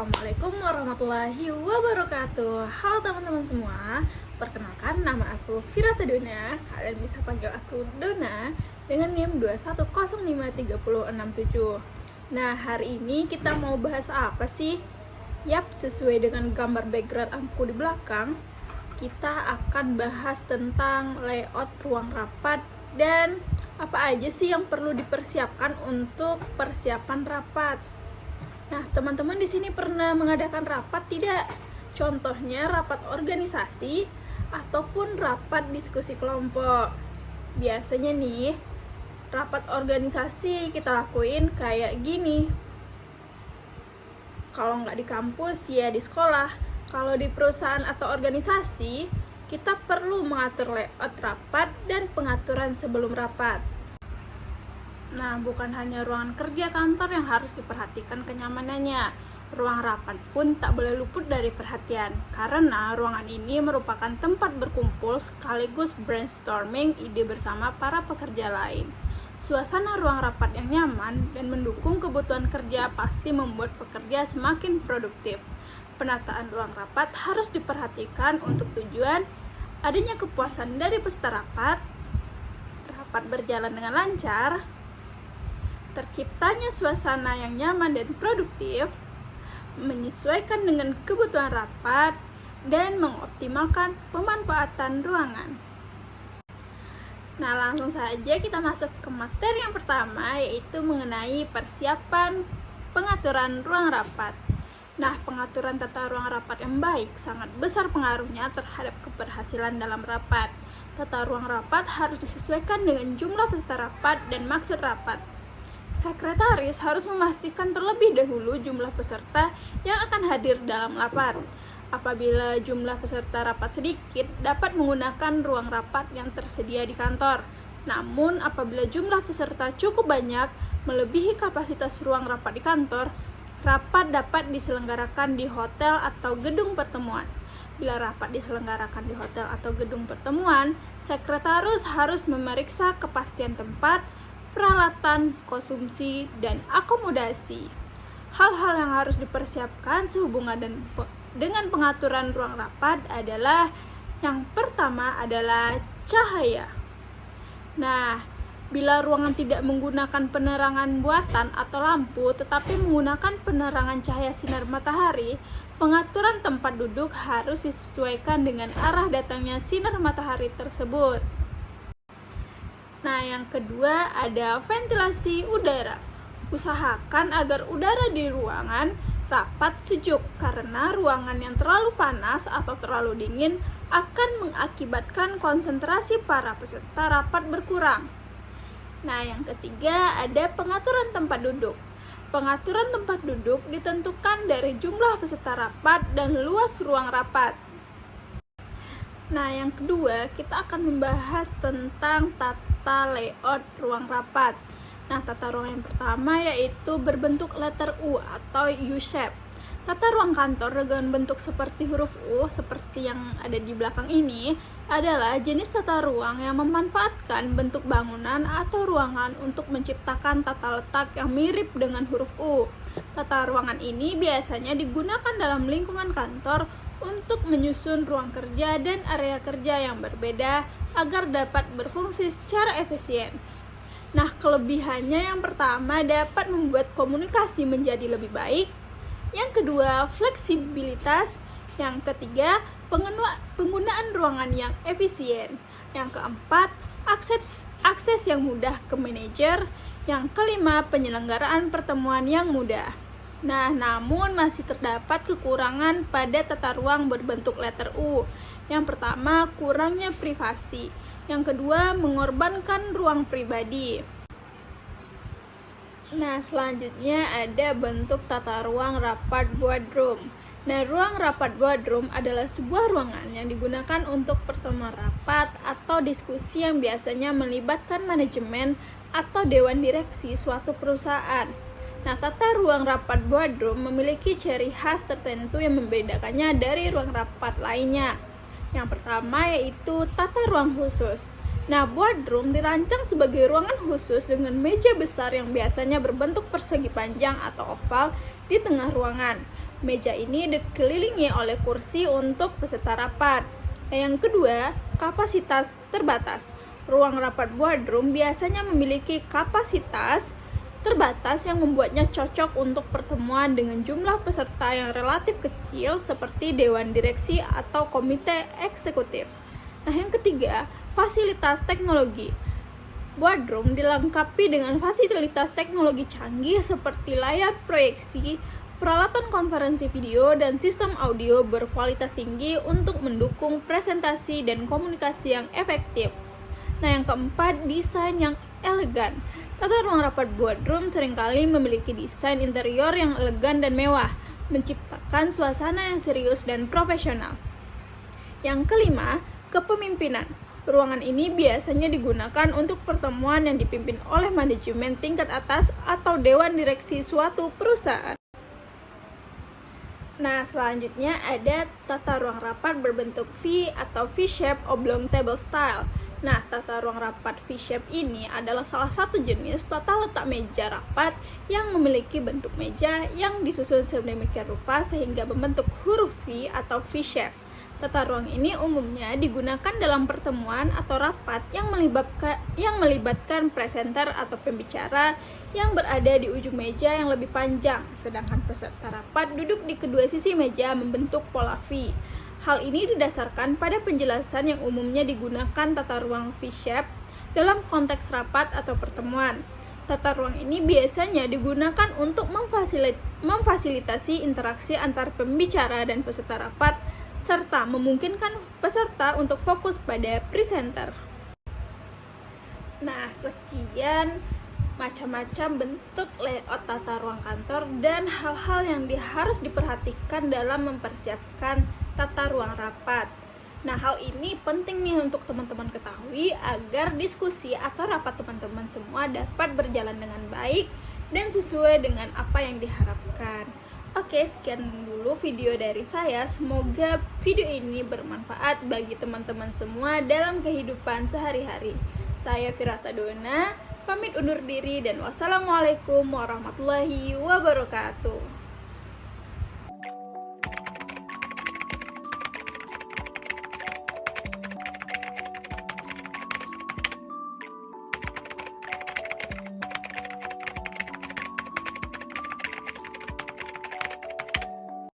Assalamualaikum warahmatullahi wabarakatuh. Halo teman-teman semua, perkenalkan nama aku Firata Dona. Kalian bisa panggil aku Dona dengan NIM 2105367. Nah, hari ini kita mau bahas apa sih? Yap, sesuai dengan gambar background aku di belakang, kita akan bahas tentang layout ruang rapat dan apa aja sih yang perlu dipersiapkan untuk persiapan rapat. Nah, teman-teman di sini pernah mengadakan rapat tidak? Contohnya rapat organisasi ataupun rapat diskusi kelompok. Biasanya nih, rapat organisasi kita lakuin kayak gini. Kalau nggak di kampus, ya di sekolah. Kalau di perusahaan atau organisasi, kita perlu mengatur layout rapat dan pengaturan sebelum rapat. Nah, bukan hanya ruangan kerja kantor yang harus diperhatikan kenyamanannya. Ruang rapat pun tak boleh luput dari perhatian, karena ruangan ini merupakan tempat berkumpul sekaligus brainstorming ide bersama para pekerja lain. Suasana ruang rapat yang nyaman dan mendukung kebutuhan kerja pasti membuat pekerja semakin produktif. Penataan ruang rapat harus diperhatikan untuk tujuan adanya kepuasan dari peserta rapat berjalan dengan lancar, terciptanya suasana yang nyaman dan produktif, menyesuaikan dengan kebutuhan rapat, dan mengoptimalkan pemanfaatan ruangan. Nah, langsung saja kita masuk ke materi yang pertama, yaitu mengenai persiapan pengaturan ruang rapat. Nah, pengaturan tata ruang rapat yang baik sangat besar pengaruhnya terhadap keberhasilan dalam rapat. Tata ruang rapat harus disesuaikan dengan jumlah peserta rapat dan maksud rapat. Sekretaris harus memastikan terlebih dahulu jumlah peserta yang akan hadir dalam rapat. Apabila jumlah peserta rapat sedikit, dapat menggunakan ruang rapat yang tersedia di kantor. Namun, apabila jumlah peserta cukup banyak, melebihi kapasitas ruang rapat di kantor, rapat dapat diselenggarakan di hotel atau gedung pertemuan. Bila rapat diselenggarakan di hotel atau gedung pertemuan, sekretaris harus memeriksa kepastian tempat, peralatan, konsumsi, dan akomodasi. Hal-hal yang harus dipersiapkan sehubungan dengan pengaturan ruang rapat adalah yang pertama adalah cahaya. Nah, bila ruangan tidak menggunakan penerangan buatan atau lampu tetapi menggunakan penerangan cahaya sinar matahari, pengaturan tempat duduk harus disesuaikan dengan arah datangnya sinar matahari tersebut. Nah, yang kedua ada ventilasi udara. Usahakan agar udara di ruangan rapat sejuk, karena ruangan yang terlalu panas atau terlalu dingin akan mengakibatkan konsentrasi para peserta rapat berkurang. Nah, yang ketiga ada pengaturan tempat duduk. Pengaturan tempat duduk ditentukan dari jumlah peserta rapat dan luas ruang rapat. Nah, yang kedua, kita akan membahas tentang tata layout ruang rapat. Nah, tata ruang yang pertama yaitu berbentuk letter U atau U-shape. Tata ruang kantor dengan bentuk seperti huruf U, seperti yang ada di belakang ini, adalah jenis tata ruang yang memanfaatkan bentuk bangunan atau ruangan untuk menciptakan tata letak yang mirip dengan huruf U. Tata ruangan ini biasanya digunakan dalam lingkungan kantor untuk menyusun ruang kerja dan area kerja yang berbeda agar dapat berfungsi secara efisien. Nah, kelebihannya yang pertama dapat membuat komunikasi menjadi lebih baik. Yang kedua, fleksibilitas. Yang ketiga, penggunaan ruangan yang efisien. Yang keempat, akses yang mudah ke manajer. Yang kelima, penyelenggaraan pertemuan yang mudah. Nah, namun masih terdapat kekurangan pada tata ruang berbentuk letter U. Yang pertama, kurangnya privasi. Yang kedua, mengorbankan ruang pribadi. Nah, selanjutnya ada bentuk tata ruang rapat boardroom. Nah, ruang rapat boardroom adalah sebuah ruangan yang digunakan untuk pertemuan rapat atau diskusi yang biasanya melibatkan manajemen atau dewan direksi suatu perusahaan. Nah, tata ruang rapat boardroom memiliki ciri khas tertentu yang membedakannya dari ruang rapat lainnya. Yang pertama yaitu tata ruang khusus. Nah, boardroom dirancang sebagai ruangan khusus dengan meja besar yang biasanya berbentuk persegi panjang atau oval di tengah ruangan. Meja ini dikelilingi oleh kursi untuk peserta rapat. Nah, yang kedua, kapasitas terbatas. Ruang rapat boardroom biasanya memiliki kapasitas terbatas yang membuatnya cocok untuk pertemuan dengan jumlah peserta yang relatif kecil seperti dewan direksi atau komite eksekutif. Nah, yang ketiga, fasilitas teknologi. Boardroom dilengkapi dengan fasilitas teknologi canggih seperti layar proyeksi, peralatan konferensi video, dan sistem audio berkualitas tinggi untuk mendukung presentasi dan komunikasi yang efektif. Nah, yang keempat, desain yang elegan. Tata ruang rapat boardroom seringkali memiliki desain interior yang elegan dan mewah, menciptakan suasana yang serius dan profesional. Yang kelima, kepemimpinan. Ruangan ini biasanya digunakan untuk pertemuan yang dipimpin oleh manajemen tingkat atas atau dewan direksi suatu perusahaan. Nah, selanjutnya ada tata ruang rapat berbentuk V atau V-shape oblong table style. Nah, tata ruang rapat V-shape ini adalah salah satu jenis tata letak meja rapat yang memiliki bentuk meja yang disusun sedemikian rupa sehingga membentuk huruf V atau V-shape. Tata ruang ini umumnya digunakan dalam pertemuan atau rapat yang melibatkan presenter atau pembicara yang berada di ujung meja yang lebih panjang, sedangkan peserta rapat duduk di kedua sisi meja membentuk pola V. Hal ini didasarkan pada penjelasan yang umumnya digunakan tata ruang V-shape dalam konteks rapat atau pertemuan. Tata ruang ini biasanya digunakan untuk memfasilitasi interaksi antar pembicara dan peserta rapat, serta memungkinkan peserta untuk fokus pada presenter. Nah, sekian macam-macam bentuk layout tata ruang kantor dan hal-hal yang harus diperhatikan dalam mempersiapkan tata ruang rapat. Nah, hal ini penting nih untuk teman-teman ketahui agar diskusi atau rapat teman-teman semua dapat berjalan dengan baik dan sesuai dengan apa yang diharapkan. Oke, sekian dulu video dari saya. Semoga video ini bermanfaat bagi teman-teman semua dalam kehidupan sehari-hari. Saya Firata Dona, pamit undur diri dan wassalamualaikum warahmatullahi wabarakatuh.